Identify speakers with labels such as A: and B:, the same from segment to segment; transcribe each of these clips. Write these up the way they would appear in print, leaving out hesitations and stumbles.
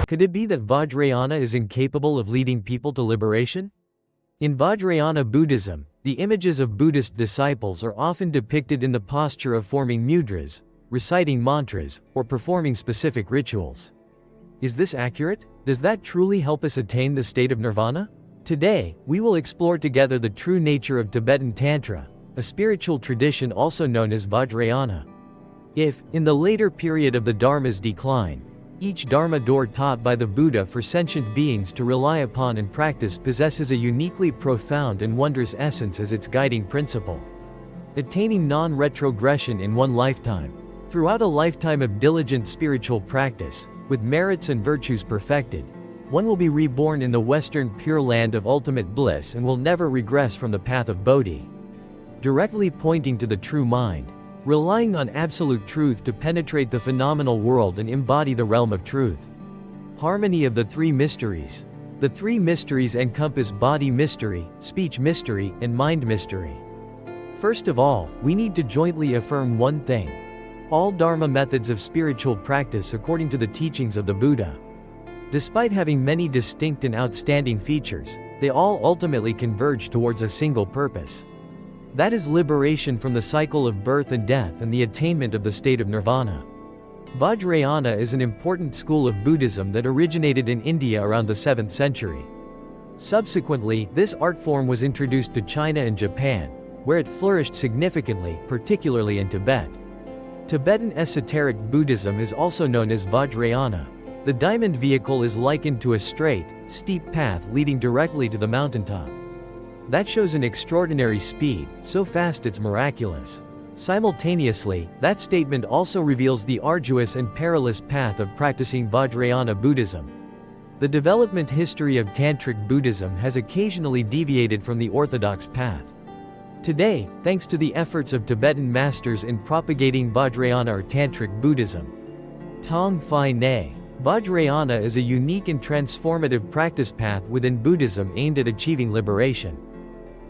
A: Could it be that Vajrayana is incapable of leading people to liberation? In Vajrayana Buddhism, the images of Buddhist disciples are often depicted in the posture of forming mudras, reciting mantras, or performing specific rituals. Is this accurate? Does that truly help us attain the state of nirvana? Today, we will explore together the true nature of Tibetan Tantra, a spiritual tradition also known as Vajrayana. If, in the later period of the Dharma's decline, each Dharma door taught by the Buddha for sentient beings to rely upon and practice possesses a uniquely profound and wondrous essence as its guiding principle. Attaining non-retrogression in one lifetime. Throughout a lifetime of diligent spiritual practice, with merits and virtues perfected, one will be reborn in the Western Pure Land of ultimate bliss and will never regress from the path of Bodhi. Directly pointing to the true mind, relying on absolute truth to penetrate the phenomenal world and embody the realm of truth. Harmony of the three mysteries. The three mysteries encompass body mystery, speech mystery, and mind mystery. First of all, we need to jointly affirm one thing. All Dharma methods of spiritual practice according to the teachings of the Buddha. Despite having many distinct and outstanding features, they all ultimately converge towards a single purpose. That is liberation from the cycle of birth and death and the attainment of the state of nirvana. Vajrayana is an important school of Buddhism that originated in India around the 7th century. Subsequently, this art form was introduced to China and Japan, where it flourished significantly, particularly in Tibet. Tibetan Esoteric Buddhism is also known as Vajrayana. The diamond vehicle is likened to a straight, steep path leading directly to the mountaintop. That shows an extraordinary speed, so fast it's miraculous. Simultaneously, that statement also reveals the arduous and perilous path of practicing Vajrayana Buddhism. The development history of Tantric Buddhism has occasionally deviated from the orthodox path. Today, thanks to the efforts of Tibetan masters in propagating Vajrayana or Tantric Buddhism, Tong Phi Ne, Vajrayana is a unique and transformative practice path within Buddhism aimed at achieving liberation.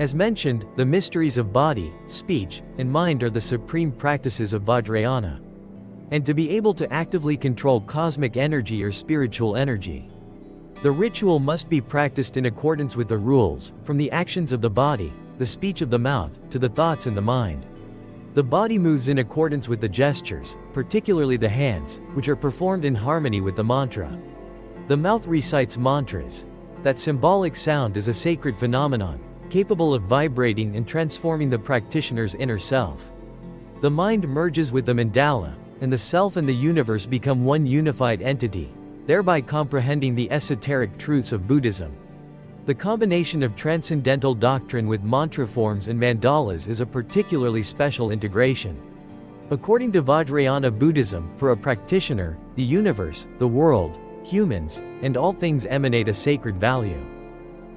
A: As mentioned, the mysteries of body, speech, and mind are the supreme practices of Vajrayana. And to be able to actively control cosmic energy or spiritual energy, the ritual must be practiced in accordance with the rules, from the actions of the body, the speech of the mouth, to the thoughts in the mind. The body moves in accordance with the gestures, particularly the hands, which are performed in harmony with the mantra. The mouth recites mantras. That symbolic sound is a sacred phenomenon, capable of vibrating and transforming the practitioner's inner self. The mind merges with the mandala, and the self and the universe become one unified entity, thereby comprehending the esoteric truths of Buddhism. The combination of transcendental doctrine with mantra forms and mandalas is a particularly special integration. According to Vajrayana Buddhism, for a practitioner, the universe, the world, humans, and all things emanate a sacred value.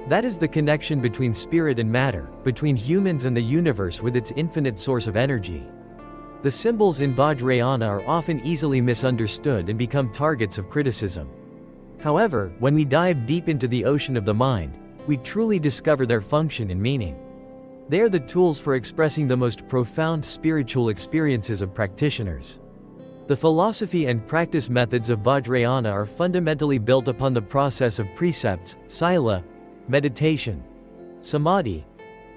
A: That is the connection between spirit and matter, between humans and the universe with its infinite source of energy. The symbols in Vajrayana are often easily misunderstood and become targets of criticism. However, when we dive deep into the ocean of the mind, we truly discover their function and meaning. They are the tools for expressing the most profound spiritual experiences of practitioners. The philosophy and practice methods of Vajrayana are fundamentally built upon the process of precepts, sila, meditation, samadhi,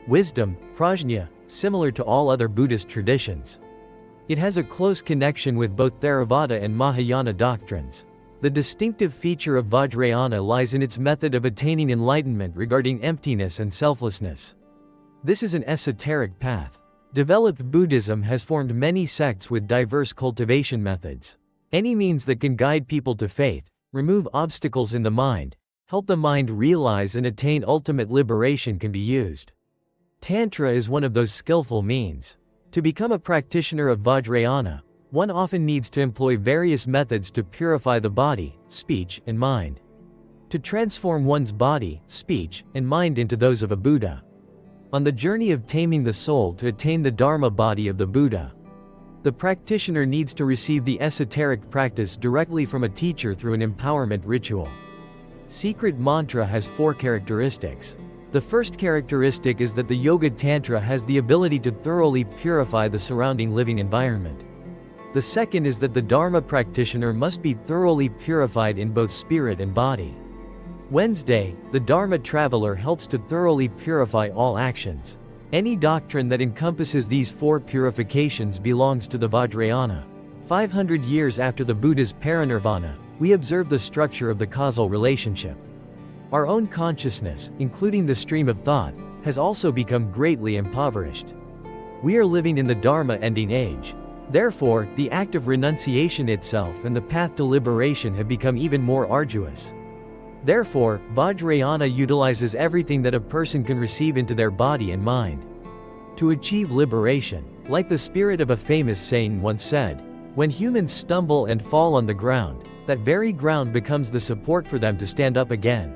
A: wisdom, prajna, similar to all other Buddhist traditions. It has a close connection with both Theravada and Mahayana doctrines. The distinctive feature of Vajrayana lies in its method of attaining enlightenment regarding emptiness and selflessness. This is an esoteric path. Developed Buddhism has formed many sects with diverse cultivation methods. Any means that can guide people to faith, remove obstacles in the mind, help the mind realize and attain ultimate liberation can be used. Tantra is one of those skillful means. To become a practitioner of Vajrayana, one often needs to employ various methods to purify the body, speech, and mind. To transform one's body, speech, and mind into those of a Buddha. On the journey of taming the soul to attain the Dharma body of the Buddha, the practitioner needs to receive the esoteric practice directly from a teacher through an empowerment ritual. Secret mantra has 4 characteristics. The first characteristic is that the Yoga Tantra has the ability to thoroughly purify the surrounding living environment. The second is that the Dharma practitioner must be thoroughly purified in both spirit and body. Wednesday, the Dharma traveler helps to thoroughly purify all actions. Any doctrine that encompasses these four purifications belongs to the Vajrayana. 500 years after the Buddha's parinirvana, we observe the structure of the causal relationship. Our own consciousness, including the stream of thought, has also become greatly impoverished. We are living in the Dharma ending age. Therefore, the act of renunciation itself and the path to liberation have become even more arduous. Therefore, Vajrayana utilizes everything that a person can receive into their body and mind to achieve liberation. Like the spirit of a famous saying once said, "When humans stumble and fall on the ground, that very ground becomes the support for them to stand up again."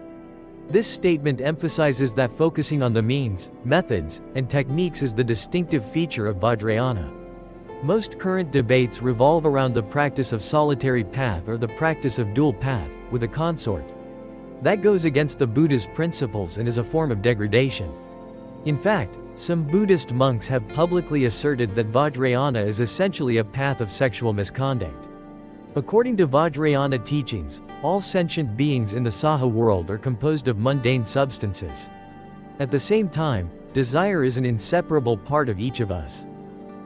A: This statement emphasizes that focusing on the means, methods, and techniques is the distinctive feature of Vajrayana. Most current debates revolve around the practice of solitary path or the practice of dual path, with a consort. That goes against the Buddha's principles and is a form of degradation. In fact, some Buddhist monks have publicly asserted that Vajrayana is essentially a path of sexual misconduct. According to Vajrayana teachings, all sentient beings in the Saha world are composed of mundane substances. At the same time, desire is an inseparable part of each of us.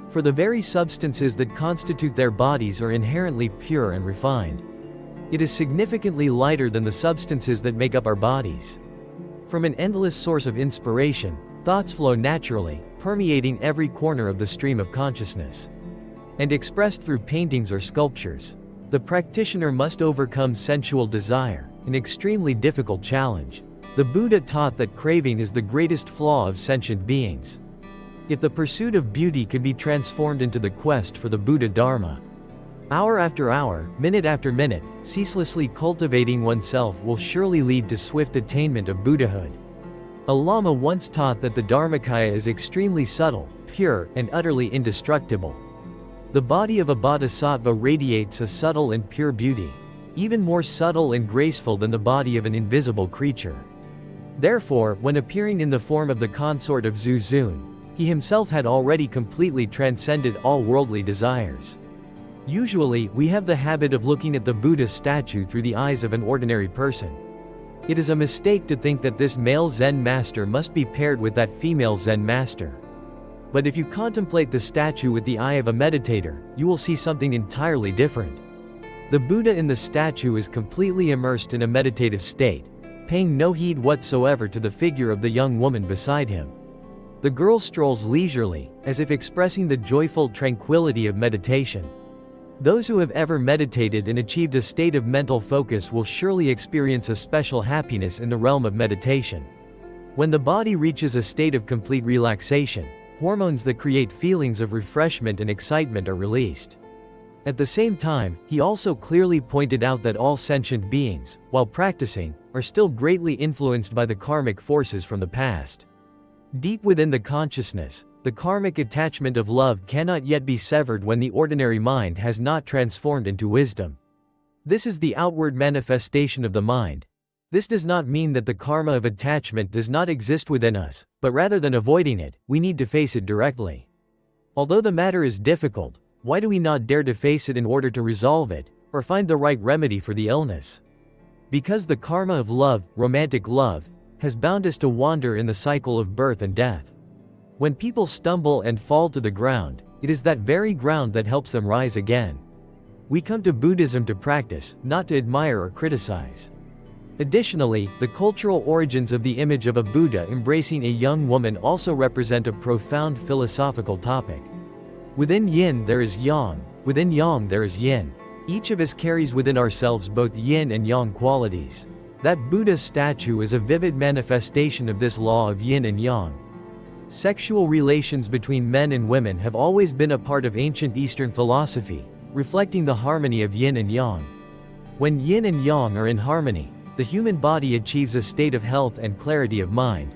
A: For the very substances that constitute their bodies are inherently pure and refined. It is significantly lighter than the substances that make up our bodies. From an endless source of inspiration, thoughts flow naturally, permeating every corner of the stream of consciousness, and expressed through paintings or sculptures. The practitioner must overcome sensual desire, an extremely difficult challenge. The Buddha taught that craving is the greatest flaw of sentient beings. If the pursuit of beauty could be transformed into the quest for the Buddha Dharma, hour after hour, minute after minute, ceaselessly cultivating oneself will surely lead to swift attainment of Buddhahood. A Lama once taught that the Dharmakaya is extremely subtle, pure, and utterly indestructible. The body of a bodhisattva radiates a subtle and pure beauty, even more subtle and graceful than the body of an invisible creature. Therefore, when appearing in the form of the consort of Zuzun, he himself had already completely transcended all worldly desires. Usually, we have the habit of looking at the Buddha statue through the eyes of an ordinary person. It is a mistake to think that this male Zen master must be paired with that female Zen master. But if you contemplate the statue with the eye of a meditator, you will see something entirely different. The Buddha in the statue is completely immersed in a meditative state, paying no heed whatsoever to the figure of the young woman beside him. The girl strolls leisurely, as if expressing the joyful tranquility of meditation. Those who have ever meditated and achieved a state of mental focus will surely experience a special happiness in the realm of meditation. When the body reaches a state of complete relaxation, hormones that create feelings of refreshment and excitement are released. At the same time, he also clearly pointed out that all sentient beings, while practicing, are still greatly influenced by the karmic forces from the past. Deep within the consciousness, the karmic attachment of love cannot yet be severed when the ordinary mind has not transformed into wisdom. This is the outward manifestation of the mind. This does not mean that the karma of attachment does not exist within us, but rather than avoiding it, we need to face it directly. Although the matter is difficult, why do we not dare to face it in order to resolve it, or find the right remedy for the illness? Because the karma of love, romantic love, has bound us to wander in the cycle of birth and death. When people stumble and fall to the ground, it is that very ground that helps them rise again. We come to Buddhism to practice, not to admire or criticize. Additionally, the cultural origins of the image of a Buddha embracing a young woman also represent a profound philosophical topic. Within yin there is yang, within yang there is yin. Each of us carries within ourselves both yin and yang qualities. That Buddha statue is a vivid manifestation of this law of yin and yang. Sexual relations between men and women have always been a part of ancient Eastern philosophy, reflecting the harmony of yin and yang. When yin and yang are in harmony, the human body achieves a state of health and clarity of mind.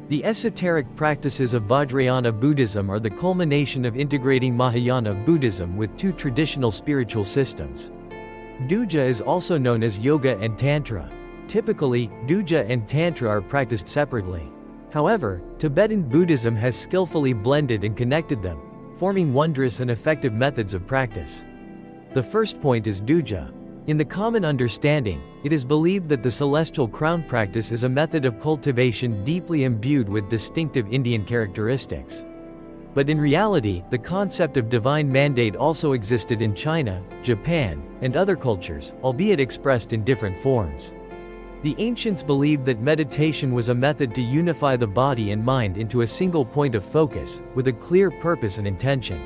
A: The esoteric practices of Vajrayana Buddhism are the culmination of integrating Mahayana Buddhism with two traditional spiritual systems. Duja is also known as yoga and tantra. Typically, duja and tantra are practiced separately. However, Tibetan Buddhism has skillfully blended and connected them, forming wondrous and effective methods of practice. The first point is duja. In the common understanding, it is believed that the celestial crown practice is a method of cultivation deeply imbued with distinctive Indian characteristics. But in reality, the concept of divine mandate also existed in China, Japan, and other cultures, albeit expressed in different forms. The ancients believed that meditation was a method to unify the body and mind into a single point of focus, with a clear purpose and intention.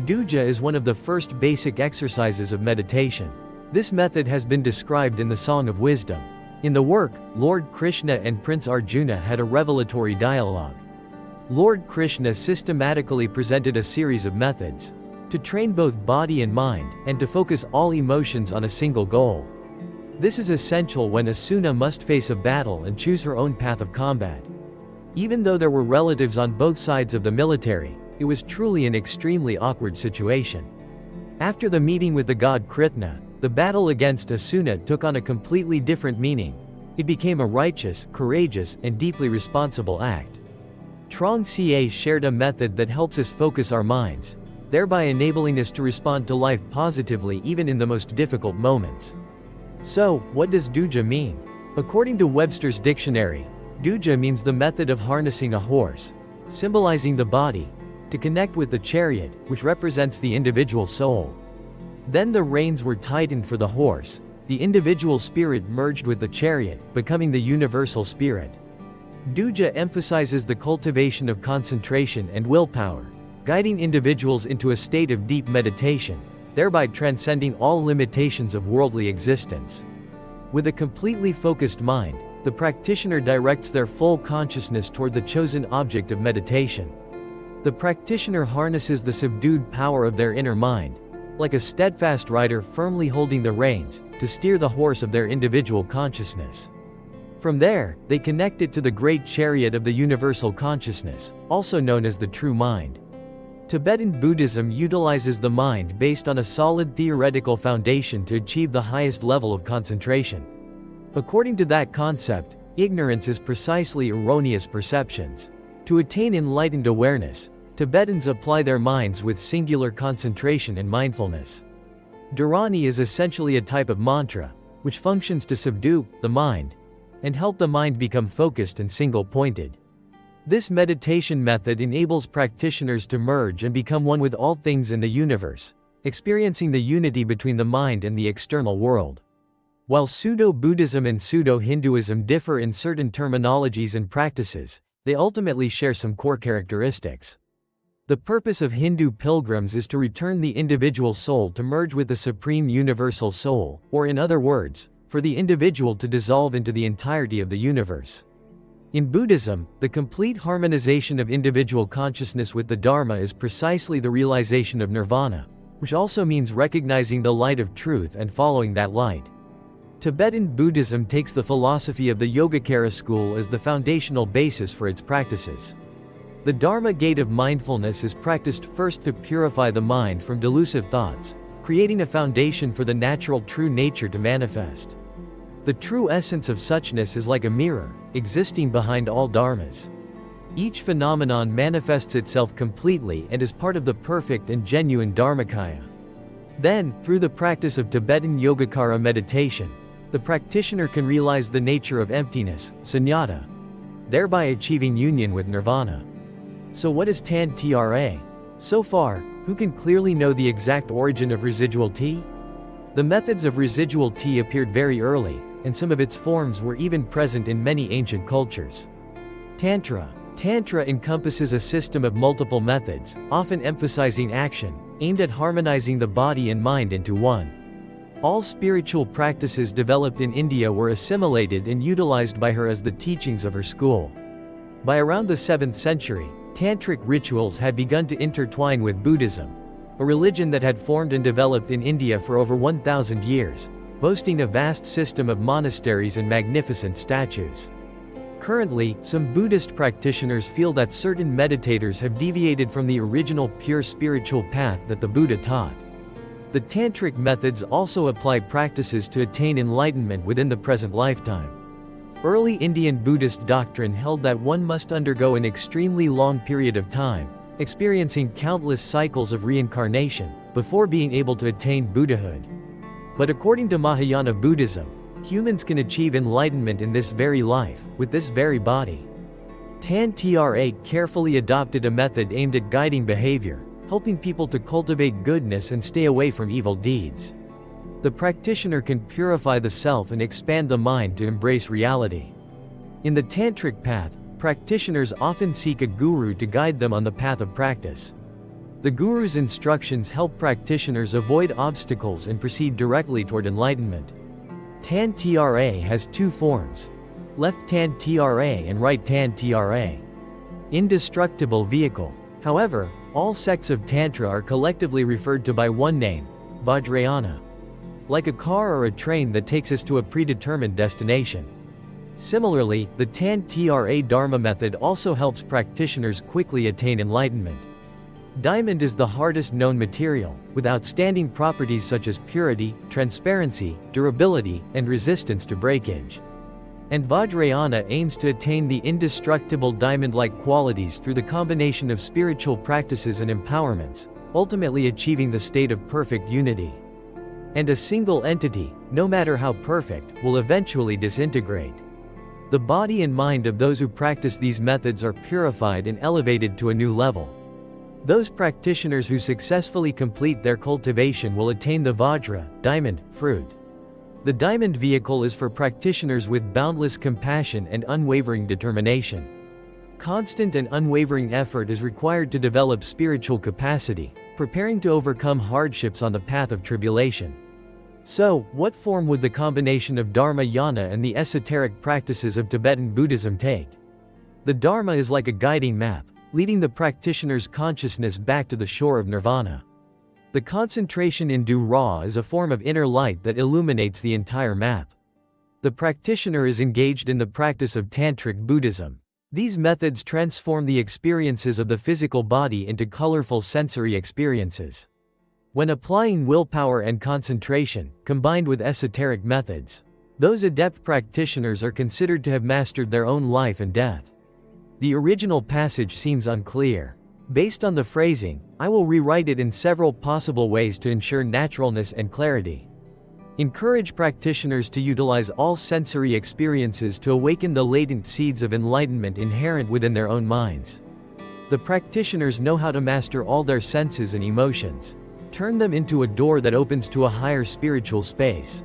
A: Duja is one of the first basic exercises of meditation. This method has been described in the Song of Wisdom. In the work, Lord Krishna and Prince Arjuna had a revelatory dialogue. Lord Krishna systematically presented a series of methods to train both body and mind, and to focus all emotions on a single goal. This is essential when Asuna must face a battle and choose her own path of combat. Even though there were relatives on both sides of the military, it was truly an extremely awkward situation. After the meeting with the god Krithna, the battle against Asuna took on a completely different meaning. It became a righteous, courageous, and deeply responsible act. Trong Ca shared a method that helps us focus our minds, thereby enabling us to respond to life positively even in the most difficult moments. So, what does duja mean? According to Webster's dictionary, duja means the method of harnessing a horse, symbolizing the body, to connect with the chariot, which represents the individual soul. Then the reins were tightened for the horse, the individual spirit merged with the chariot, becoming the universal spirit. Duja emphasizes the cultivation of concentration and willpower, guiding individuals into a state of deep meditation, thereby transcending all limitations of worldly existence. With a completely focused mind, the practitioner directs their full consciousness toward the chosen object of meditation. The practitioner harnesses the subdued power of their inner mind, like a steadfast rider firmly holding the reins, to steer the horse of their individual consciousness. From there, they connect it to the great chariot of the universal consciousness, also known as the true mind. Tibetan Buddhism utilizes the mind based on a solid theoretical foundation to achieve the highest level of concentration. According to that concept, ignorance is precisely erroneous perceptions. To attain enlightened awareness, Tibetans apply their minds with singular concentration and mindfulness. Dharani is essentially a type of mantra, which functions to subdue the mind and help the mind become focused and single-pointed. This meditation method enables practitioners to merge and become one with all things in the universe, experiencing the unity between the mind and the external world. While Pseudo-Buddhism and Pseudo-Hinduism differ in certain terminologies and practices, they ultimately share some core characteristics. The purpose of Hindu pilgrims is to return the individual soul to merge with the Supreme Universal Soul, or in other words, for the individual to dissolve into the entirety of the universe. In Buddhism, the complete harmonization of individual consciousness with the Dharma is precisely the realization of nirvana, which also means recognizing the light of truth and following that light. Tibetan Buddhism takes the philosophy of the Yogacara school as the foundational basis for its practices. The Dharma gate of mindfulness is practiced first to purify the mind from delusive thoughts, creating a foundation for the natural true nature to manifest. The true essence of suchness is like a mirror, existing behind all dharmas. Each phenomenon manifests itself completely and is part of the perfect and genuine Dharmakaya. Then, through the practice of Tibetan Yogacara meditation, the practitioner can realize the nature of emptiness, sunyata, thereby achieving union with nirvana. So what is Tantra? So far, who can clearly know the exact origin of residual tea? The methods of residual tea appeared very early, and some of its forms were even present in many ancient cultures. Tantra. Tantra encompasses a system of multiple methods, often emphasizing action, aimed at harmonizing the body and mind into one. All spiritual practices developed in India were assimilated and utilized by her as the teachings of her school. By around the 7th century, Tantric rituals had begun to intertwine with Buddhism, a religion that had formed and developed in India for over 1,000 years, boasting a vast system of monasteries and magnificent statues. Currently, some Buddhist practitioners feel that certain meditators have deviated from the original pure spiritual path that the Buddha taught. The Tantric methods also apply practices to attain enlightenment within the present lifetime. Early Indian Buddhist doctrine held that one must undergo an extremely long period of time, experiencing countless cycles of reincarnation, before being able to attain Buddhahood. But according to Mahayana Buddhism, humans can achieve enlightenment in this very life, with this very body. Tantric carefully adopted a method aimed at guiding behavior, helping people to cultivate goodness and stay away from evil deeds. The practitioner can purify the self and expand the mind to embrace reality. In the Tantric path, practitioners often seek a guru to guide them on the path of practice. The guru's instructions help practitioners avoid obstacles and proceed directly toward enlightenment. Tantric has two forms: left Tantric and right Tantric. Indestructible vehicle. However, all sects of Tantra are collectively referred to by one name, Vajrayana. Like a car or a train that takes us to a predetermined destination. Similarly, the Tantric Dharma method also helps practitioners quickly attain enlightenment. Diamond is the hardest known material, with outstanding properties such as purity, transparency, durability, and resistance to breakage. And Vajrayana aims to attain the indestructible diamond-like qualities through the combination of spiritual practices and empowerments, ultimately achieving the state of perfect unity. And a single entity, no matter how perfect, will eventually disintegrate. The body and mind of those who practice these methods are purified and elevated to a new level. Those practitioners who successfully complete their cultivation will attain the Vajra, diamond, fruit. The diamond vehicle is for practitioners with boundless compassion and unwavering determination. Constant and unwavering effort is required to develop spiritual capacity, preparing to overcome hardships on the path of tribulation. So, what form would the combination of Dharma-yana and the esoteric practices of Tibetan Buddhism take? The Dharma is like a guiding map, leading the practitioner's consciousness back to the shore of nirvana. The concentration in Du-Ra is a form of inner light that illuminates the entire map. The practitioner is engaged in the practice of Tantric Buddhism. These methods transform the experiences of the physical body into colorful sensory experiences. When applying willpower and concentration, combined with esoteric methods, those adept practitioners are considered to have mastered their own life and death. The original passage seems unclear. Based on the phrasing, I will rewrite it in several possible ways to ensure naturalness and clarity. Encourage practitioners to utilize all sensory experiences to awaken the latent seeds of enlightenment inherent within their own minds. The practitioners know how to master all their senses and emotions. Turn them into a door that opens to a higher spiritual space.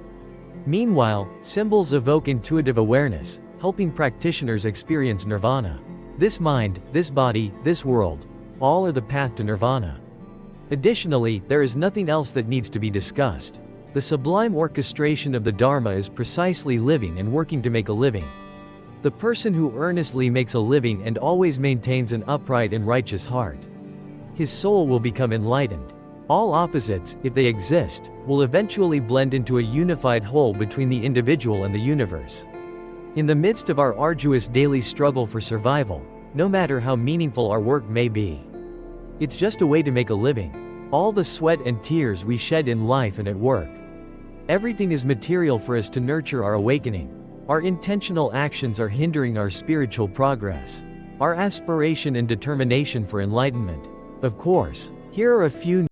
A: Meanwhile, symbols evoke intuitive awareness, helping practitioners experience nirvana. This mind, this body, this world, all are the path to nirvana. Additionally, there is nothing else that needs to be discussed. The sublime orchestration of the Dharma is precisely living and working to make a living. The person who earnestly makes a living and always maintains an upright and righteous heart, his soul will become enlightened. All opposites, if they exist, will eventually blend into a unified whole between the individual and the universe. In the midst of our arduous daily struggle for survival, no matter how meaningful our work may be, it's just a way to make a living. All the sweat and tears we shed in life and at work, everything is material for us to nurture our awakening. Our intentional actions are hindering our spiritual progress, our aspiration and determination for enlightenment. Of course, here are a few